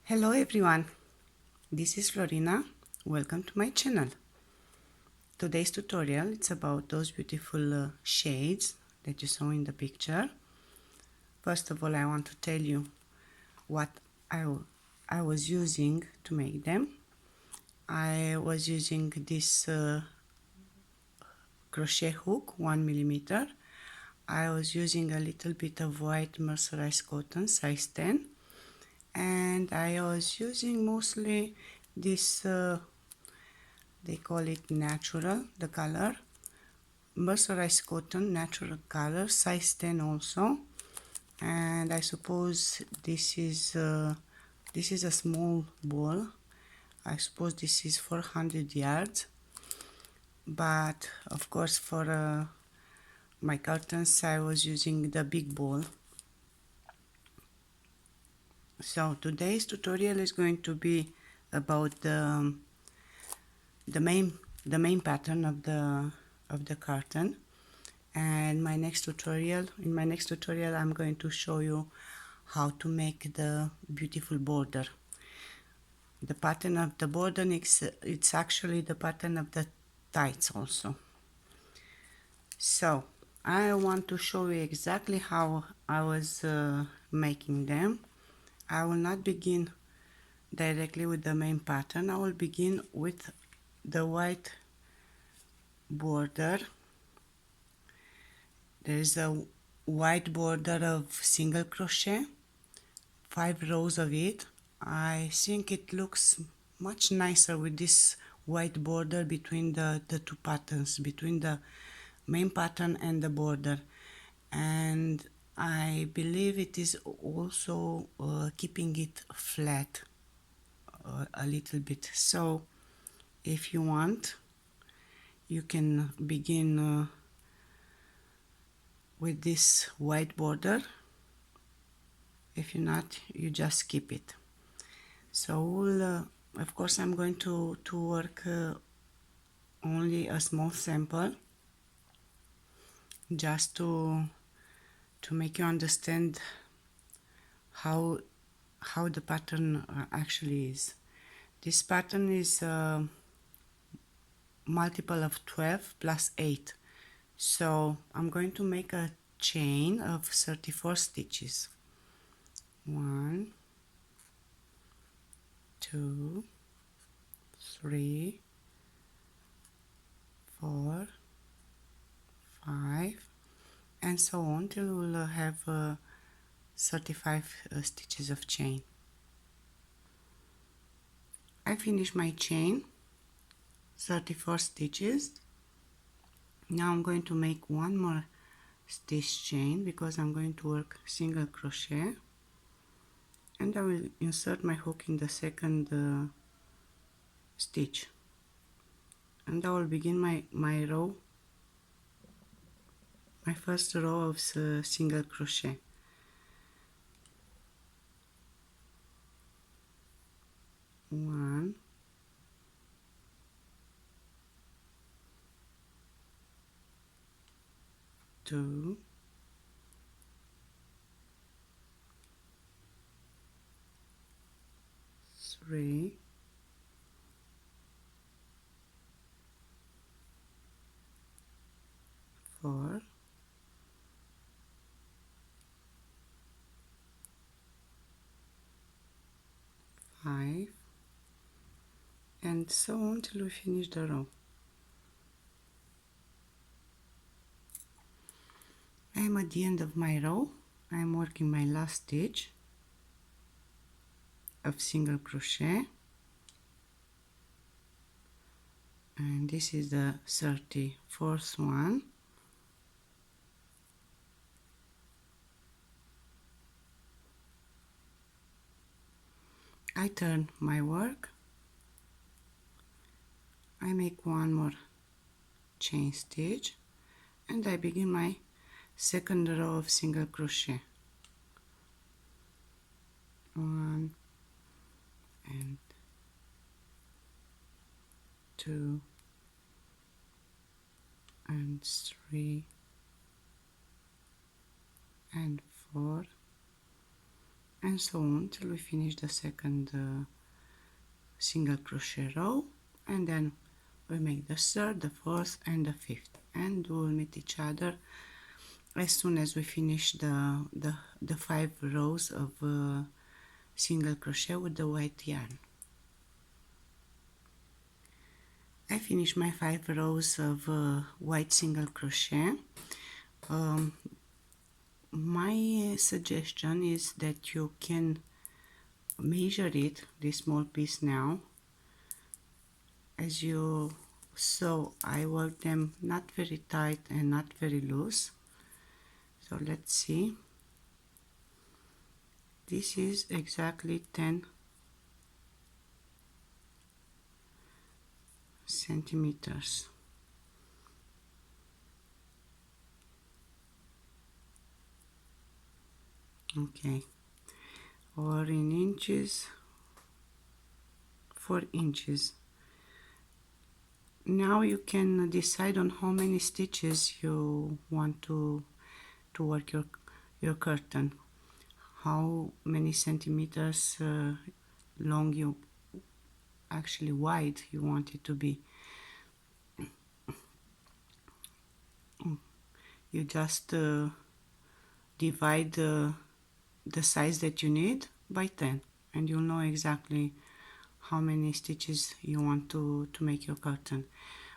Hello everyone, this is Florina. Welcome to my channel. Today's tutorial it's about those beautiful shades that you saw in the picture. First of all, I want to tell you what I was using to make them. I was using this crochet hook 1 mm. I was using a little bit of white mercerized cotton size 10, and I was using mostly this they call it natural, the color mercerized cotton, natural color, size 10 also. And I suppose this is a small ball. I suppose this is 400 yards, but of course for my curtains I was using the big ball. So today's tutorial is going to be about the main pattern of the curtain. And in my next tutorial I'm going to show you how to make the beautiful border. The pattern of the border it's actually the pattern of the tights also. So I want to show you exactly how I was making them. I will not begin directly with the main pattern. I will begin with the white border. There is a white border of single crochet, 5 rows of it. I think it looks much nicer with this white border between the two patterns, between the main pattern and the border. And I believe it is also keeping it flat a little bit. So if you want, you can begin with this white border. If you're not, you just skip it. So we'll, of course I'm going to work only a small sample, just to make you understand how the pattern actually is. This pattern is multiple of 12 plus 8. So I'm going to make a chain of 34 stitches. 1, 2, 3, 4, 5, and so on till we'll have 35 stitches of chain. I finished my chain, 34 stitches. Now I'm going to make one more stitch chain because I'm going to work single crochet, and I will insert my hook in the second stitch, and I will begin my row, my first row of single crochet. One, two, three, 4, 5, and so on till we finish the row. I am at the end of my row. I am working my last stitch of single crochet, and this is the 34th one. I turn my work, I make one more chain stitch, and I begin my second row of single crochet. 1 and 2 and 3 and 4 and so on till we finish the second single crochet row, and then we make the third, the fourth and the fifth, and we'll meet each other as soon as we finish the 5 rows of single crochet with the white yarn. I finished my 5 rows of white single crochet. My suggestion is that you can measure it, this small piece now. As you saw, I worked them not very tight and not very loose. So let's see. This is exactly 10 centimeters. Okay, or in inches, 4 inches. Now you can decide on how many stitches you want to work your curtain, how many centimeters long you actually wide you want it to be. You just divide the size that you need by 10, and you'll know exactly how many stitches you want to make your curtain.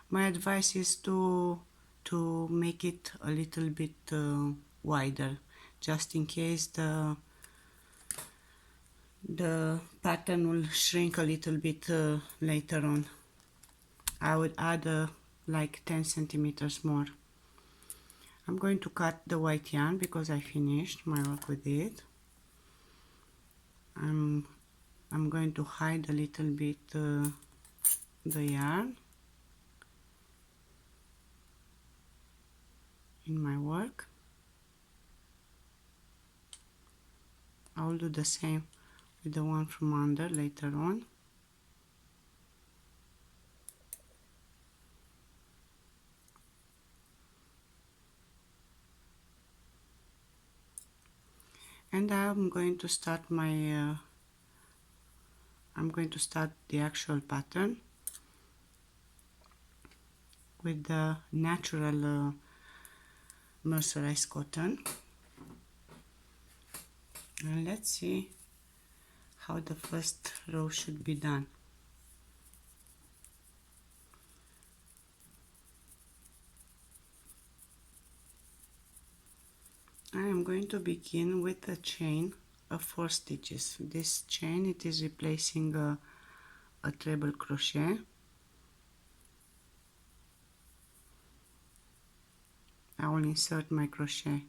My advice is to make it a little bit wider, just in case the pattern will shrink a little bit later on. I would add like 10 centimeters more. I'm going to cut the white yarn because I finished my work with it. I'm going to hide a little bit the yarn in my work. I will do the same with the one from under later on. And I'm going to start my I'm going to start the actual pattern with the natural mercerized cotton, and let's see how the first row should be done. I am going to begin with a chain of 4 stitches. This chain, it is replacing a treble crochet. I will insert my crochet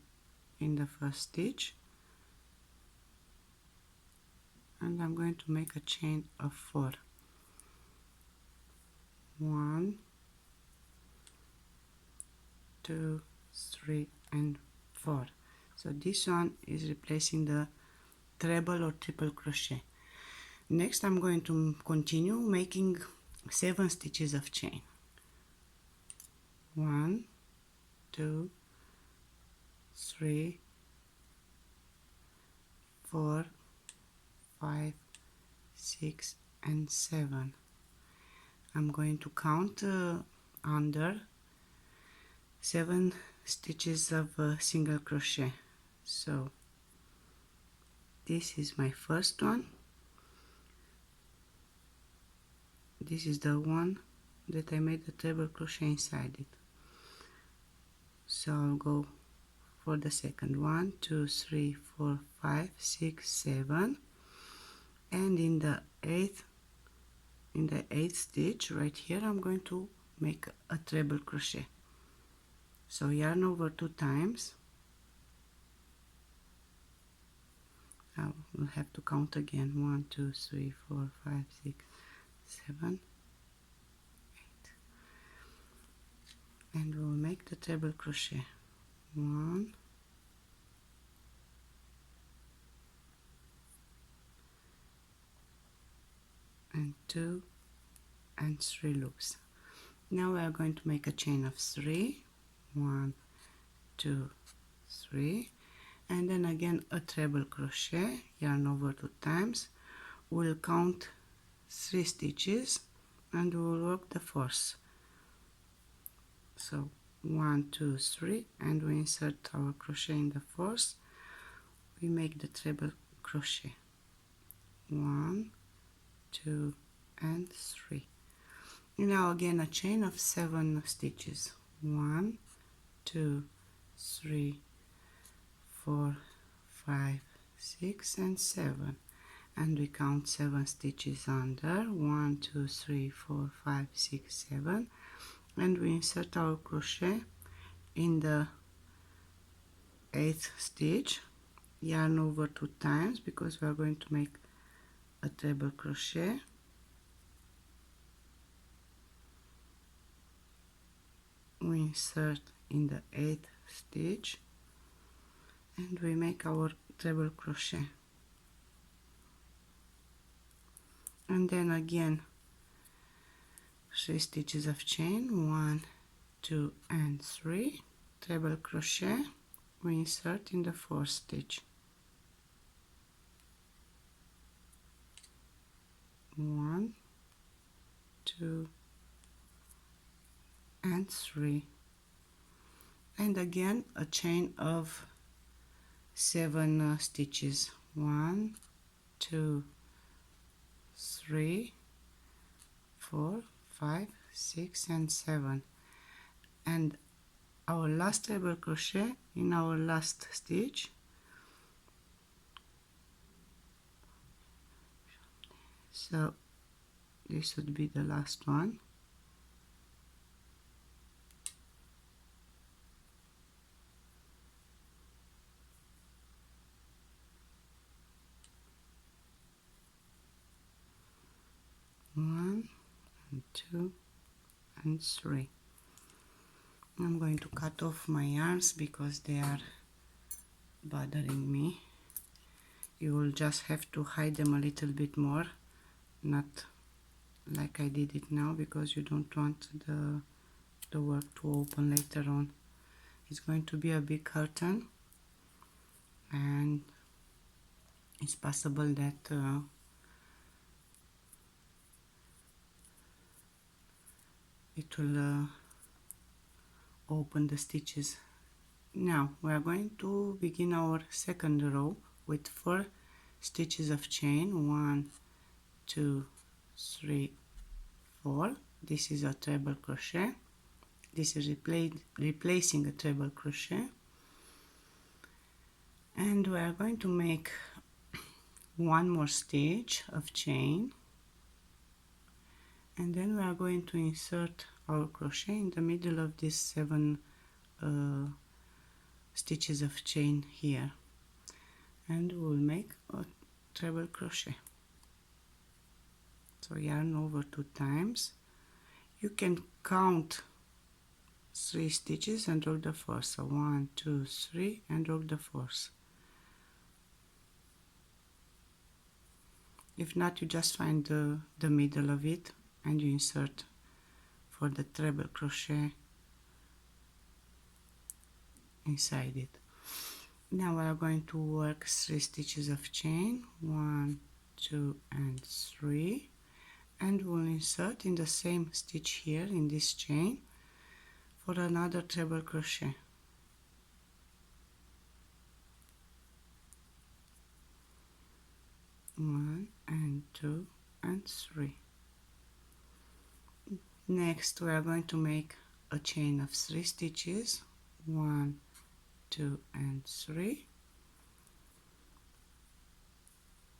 in the first stitch, and I'm going to make a chain of 4. 1, 2, 3 and 4. So this one is replacing the treble or triple crochet. Next I'm going to continue making 7 stitches of chain. 1, 2, 3, 4, 5, 6 and 7. I'm going to count under 7 stitches of single crochet. So this is my first one. This is the one that I made the treble crochet inside it. So I'll go for the second. 1, 2, 3, 4, 5, 6, 7, and in the eighth stitch right here I'm going to make a treble crochet. So yarn over 2 times. I will have to count again. 1, 2, 3, 4, 5, 6, 7, 8, and we'll make the treble crochet. 1, 2 and 3 loops. Now we are going to make a chain of 3. 1, 2, 3, and then again a treble crochet, yarn over 2 times. We'll count 3 stitches and we'll work the fourth. So 1, 2, 3, and we insert our crochet in the fourth. We make the treble crochet, 1, 2, and 3. Now again a chain of 7 stitches, 1, 2, 3, 4, 5, 6, and 7, and we count 7 stitches under, 1, 2, 3, 4, 5, 6, 7, and we insert our crochet in the 8th stitch, yarn over 2 times because we are going to make a treble crochet, we insert in the 8th stitch and we make our treble crochet, and then again 3 stitches of chain, 1, 2, and 3, treble crochet, we insert in the 4th stitch, 1, 2, and 3, and again a chain of 7 stitches, 1, 2, 3, 4, 5, 6, and 7, and our last treble crochet in our last stitch. So this would be the last one. One and 2 and 3. I'm going to cut off my yarns because they are bothering me. You will just have to hide them a little bit more, not like I did it now, because you don't want the work to open later on. It's going to be a big curtain, and it's possible that it will open the stitches. Now we are going to begin our second row with 4 stitches of chain, 1, 2, 3, 4. This is a treble crochet. This is replacing a treble crochet, and we are going to make one more stitch of chain, and then we are going to insert our crochet in the middle of these 7 stitches of chain here, and we'll make a treble crochet. So yarn over 2 times. You can count 3 stitches and roll the 4th. So 1, 2, 3, and roll the 4th. If not, you just find the middle of it and you insert for the treble crochet inside it. Now we are going to work 3 stitches of chain, 1, 2, and 3, and we'll insert in the same stitch here in this chain for another treble crochet. One and 2 and 3. Next we are going to make a chain of 3 stitches, 1, 2, and 3,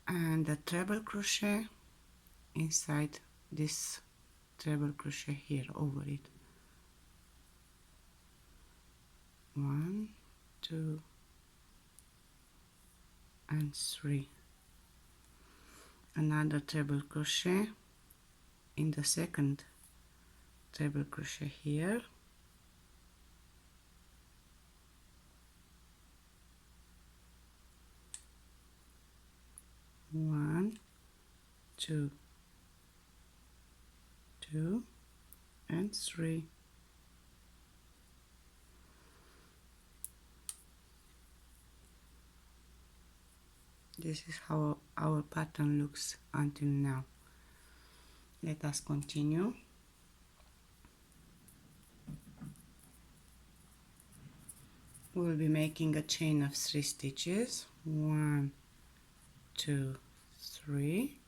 and a treble crochet inside this treble crochet here over it. 1, 2, and 3. Another treble crochet in the second treble crochet here. 1, 2, 2, and 3. This is how our pattern looks until now. Let us continue. We'll be making a chain of 3 stitches, 1, 2, 3,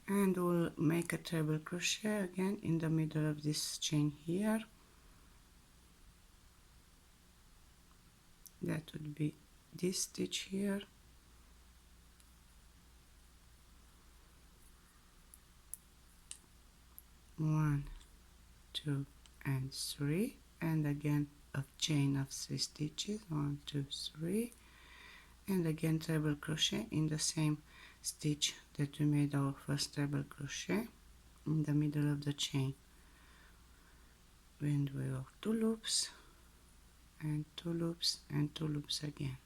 and we'll make a treble crochet again in the middle of this chain here. That would be this stitch here, one, 2, and 3, and again a chain of 3 stitches, 1, 2, 3, and again treble crochet in the same stitch that we made our first treble crochet in the middle of the chain. And we work 2 loops and 2 loops and 2 loops again.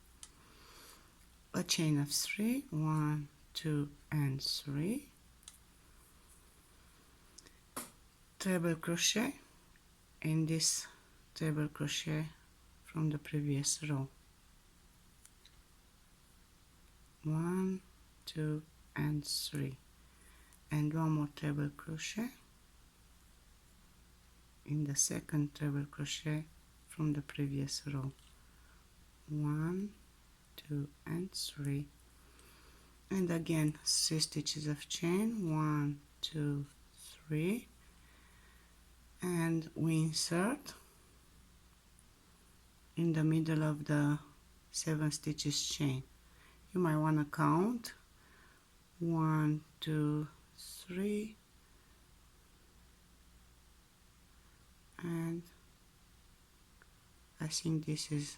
A chain of 3, 1, 2, and 3, treble crochet in this treble crochet from the previous row, 1, 2, and 3, and one more treble crochet in the second treble crochet from the previous row, 1, 2, and 3, and again 3 stitches of chain, 1, 2, 3, and we insert in the middle of the 7 stitches chain. You might want to count 1, 2, 3, and I think this is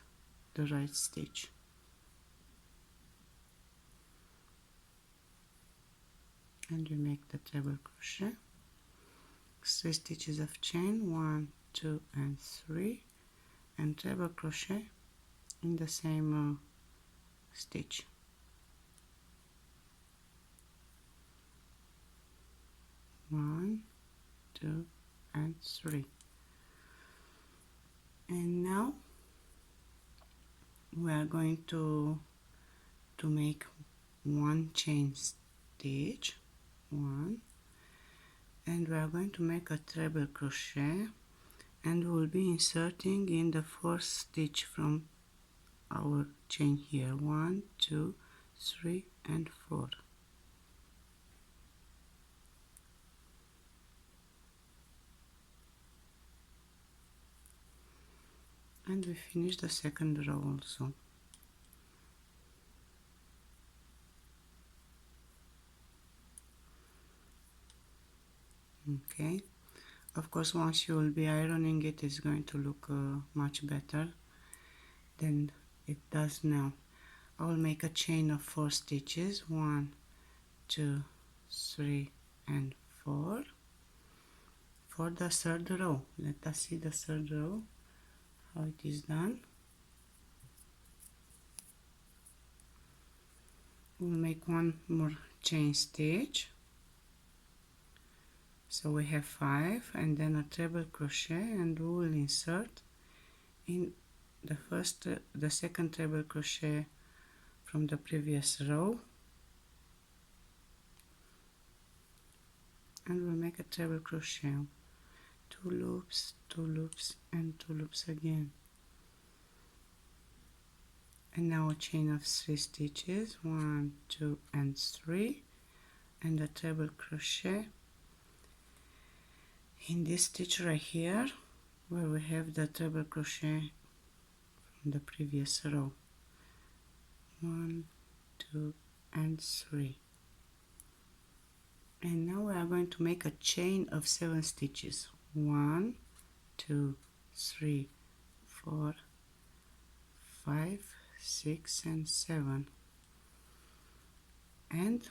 the right stitch. And we make the treble crochet, 3 stitches of chain, 1, 2, and 3, and treble crochet in the same stitch. One, 2, and 3. And now we are going to make one chain stitch, 1, and we are going to make a treble crochet, and we will be inserting in the 4th stitch from our chain here, 1, 2, 3, and 4. And we finish the second row also. Okay, of course once you will be ironing it, it's going to look much better than it does now. I will make a chain of 4 stitches, 1, 2, 3, and 4 for the 3rd row. Let us see the 3rd row, how it is done. We'll make one more chain stitch, so we have 5, and then a treble crochet, and we will insert in the second treble crochet from the previous row, and we'll make a treble crochet, 2 loops, 2 loops, and 2 loops again. And now a chain of 3 stitches, 1, 2, and 3, and a treble crochet in this stitch right here where we have the treble crochet from the previous row, 1, 2, and 3. And now we are going to make a chain of 7 stitches, 1, 2, 3, 4, 5, 6, and 7, and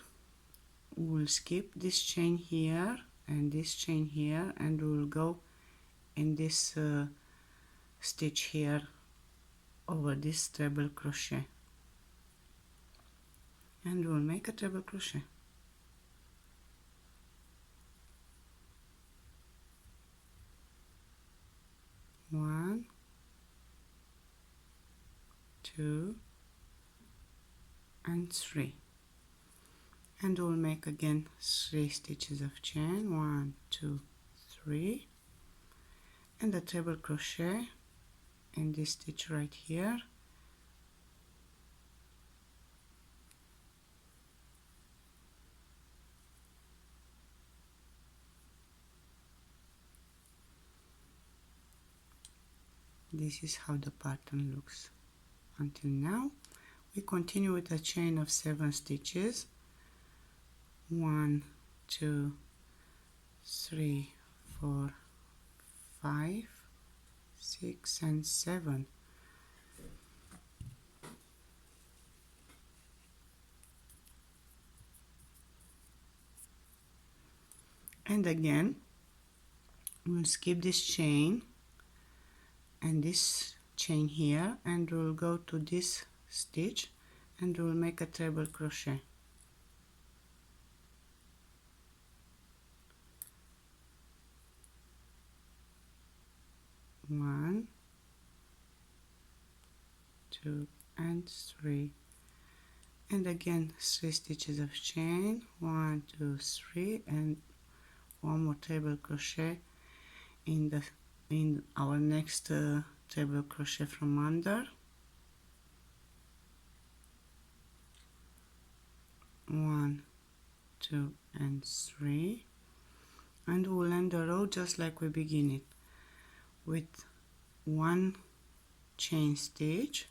we'll skip this chain here and this chain here, and we'll go in this stitch here over this treble crochet, and we'll make a treble crochet. One, 2, and 3, and we'll make again 3 stitches of chain, 1 2 3, and a treble crochet in this stitch right here, this is how the pattern looks until now. We continue with a chain of 7 stitches, 1 2 3 4 5 6 and 7, and again we'll skip this chain and this chain here, and we'll go to this stitch and we'll make a treble crochet. 1 2 and 3, and again 3 stitches of chain, 1 2 3, and one more treble crochet in our next treble crochet from under. 1 2 and 3, and we'll end the row just like we begin it, with 1 chain stitch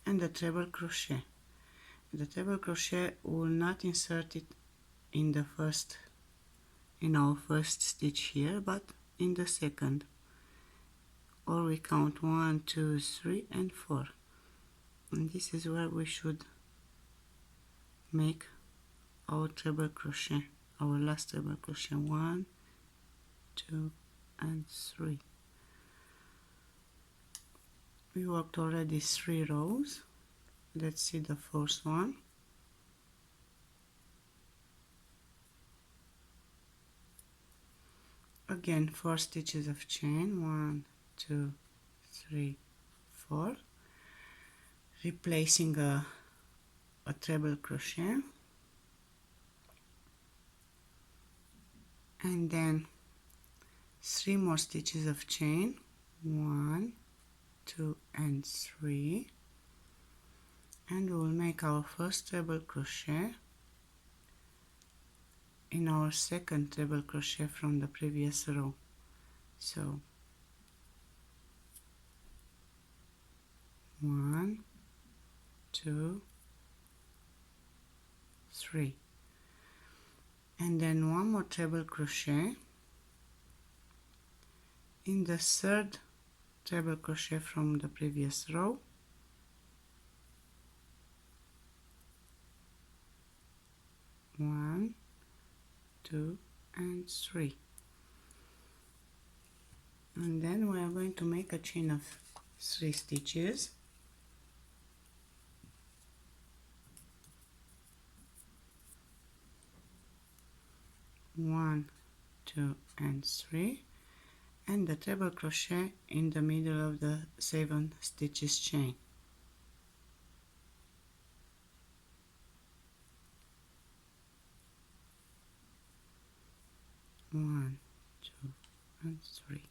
and a treble crochet. The treble crochet will not insert it in our first stitch here, but in the second, or we count 1 2 3 and 4, and this is where we should make our treble crochet, our last treble crochet, 1 2 and 3. We worked already 3 rows. Let's see the first one. Again 4 stitches of chain, 1 2 3 4, replacing a treble crochet, and then 3 more stitches of chain, 1 2 and 3, and we will make our first treble crochet in our second treble crochet from the previous row. So 1 2 3, and then one more treble crochet in the third treble crochet from the previous row, 1 2 and 3, and then we are going to make a chain of 3 stitches, 1 2 and 3, and the treble crochet in the middle of the 7 stitches chain. 1 2 and 3,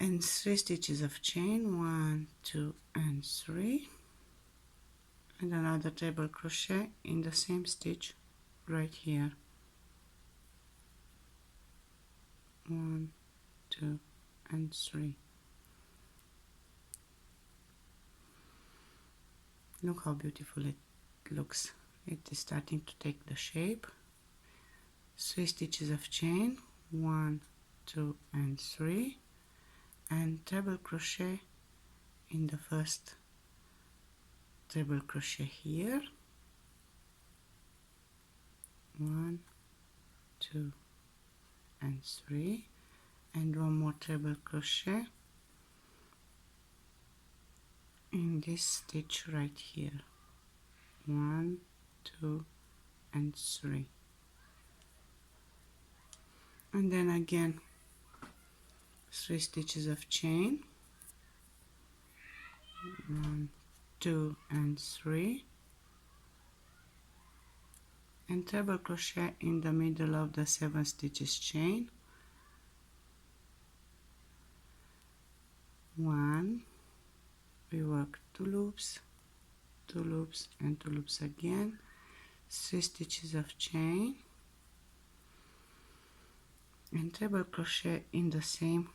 and 3 stitches of chain, 1 2 and 3, and another treble crochet in the same stitch right here. 1 2 and 3. Look how beautiful it looks. It is starting to take the shape. 3 stitches of chain, 1 2 and 3, and treble crochet in the first treble crochet here, 1 2 and 3, and one more treble crochet in this stitch right here, 1 2 and 3, and then again 3 stitches of chain, 1 2 and 3, and treble crochet in the middle of the 7 stitches chain. 1, we work 2 loops, 2 loops and 2 loops again, 3 stitches of chain, and treble crochet in the same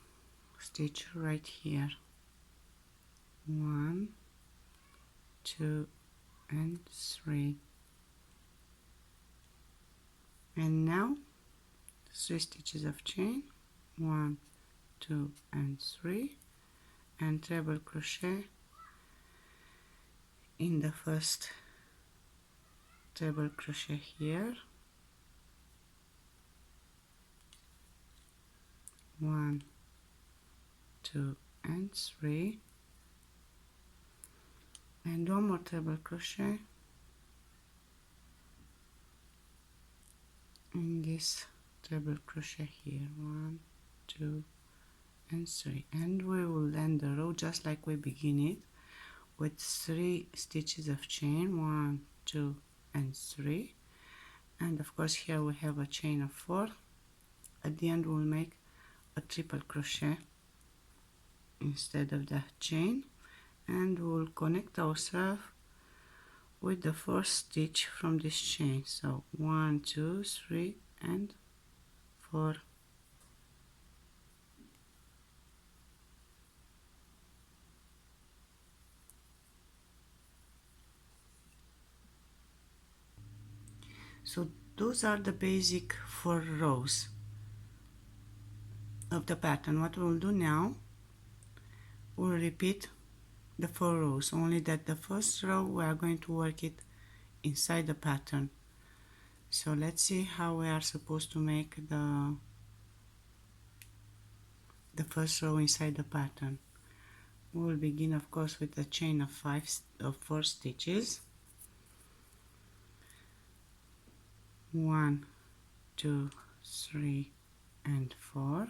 stitch right here. 1, 2 and 3, and now 3 stitches of chain, 1, 2 and 3, and treble crochet in the first treble crochet here. 1, 2 and 3, and one more treble crochet in this treble crochet here. 1, 2 and 3, and we will end the row just like we begin it, with 3 stitches of chain, 1, 2 and 3, and of course here we have a chain of 4. At the end we'll make a triple crochet instead of the chain, and we'll connect ourselves with the first stitch from this chain. So 1, 2, 3 and 4. So those are the basic 4 rows of the pattern. What we'll do now, we'll repeat the 4 rows, only that the first row we are going to work it inside the pattern. So let's see how we are supposed to make the first row inside the pattern. We will begin of course with a chain of 4 stitches. 1, 2, 3 and 4,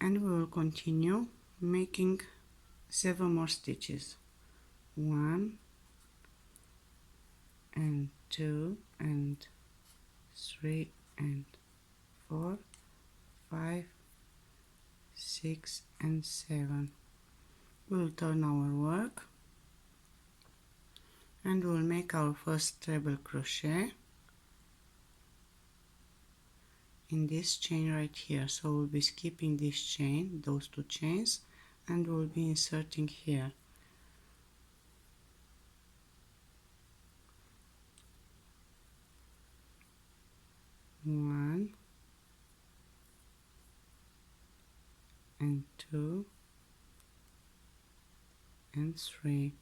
and we will continue making 7 more stitches. 1 and 2 and 3 and 4, 5, 6 and 7. We'll turn our work and we'll make our first treble crochet in this chain right here. So we'll be skipping this chain, those 2 chains, and we'll be inserting here. One and 2 and 3,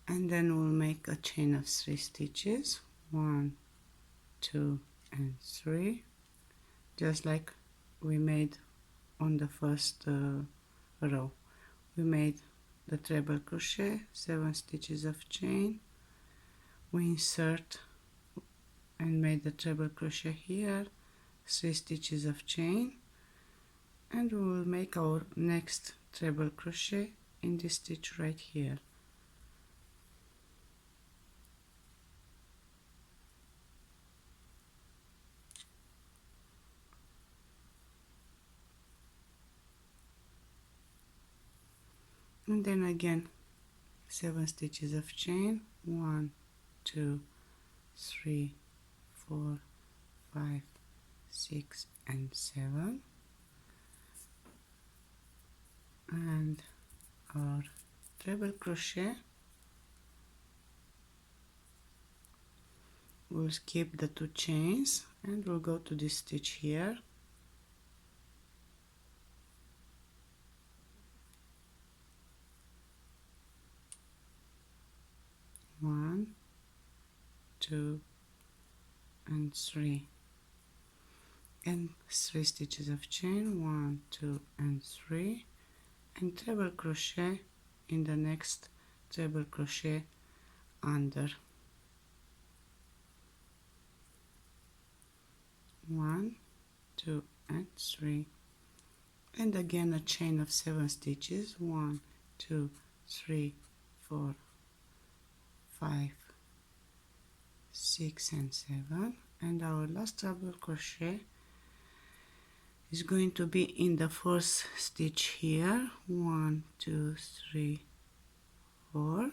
and then we'll make a chain of 3 stitches. 1, 2 and 3, just like we made on the first row. We made the treble crochet, 7 stitches of chain, we insert and made the treble crochet here, 3 stitches of chain, and we will make our next treble crochet in this stitch right here. And then again 7 stitches of chain, 1, 2, 3, 4, 5, 6 and 7, and our treble crochet. We'll skip the 2 chains and we'll go to this stitch here. One, 2 and 3, and 3 stitches of chain, 1, 2 and 3, and treble crochet in the next treble crochet under. 1, 2 and 3, and again a chain of 7 stitches. 1, 2, 3, 4, 5, 6 and 7, and our last double crochet is going to be in the first stitch here. 1, 2, 3, 4,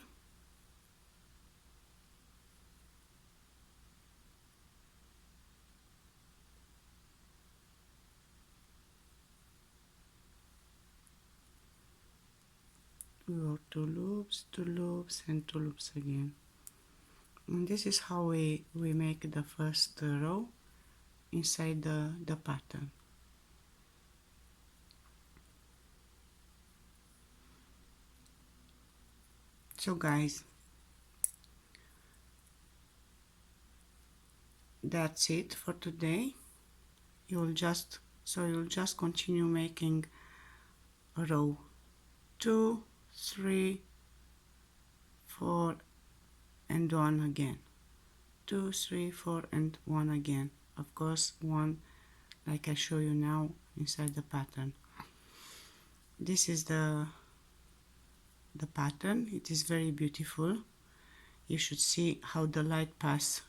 we go 2 loops, 2 loops and 2 loops again, and this is how we make the first row inside the pattern. So guys, that's it for today. You'll just continue making a row 2, 3, 4 and 1 again, 2, 3, 4 and 1 again, of course 1 like I show you now inside the pattern. This is the pattern. It is very beautiful. You should see how the light pass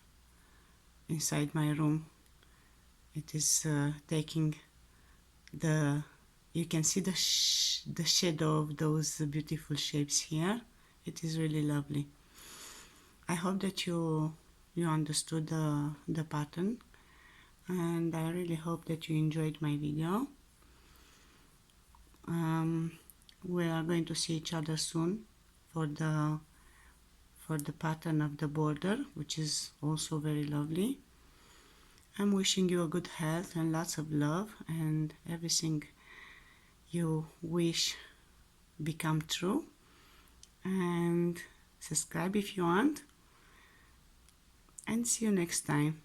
inside my room. It is taking the, you can see the shadow of those beautiful shapes here. It is really lovely. I hope that you understood the pattern, and I really hope that you enjoyed my video. We are going to see each other soon for the pattern of the border, which is also very lovely. I'm wishing you a good health and lots of love, and everything you wish become true. And subscribe if you want, and see you next time.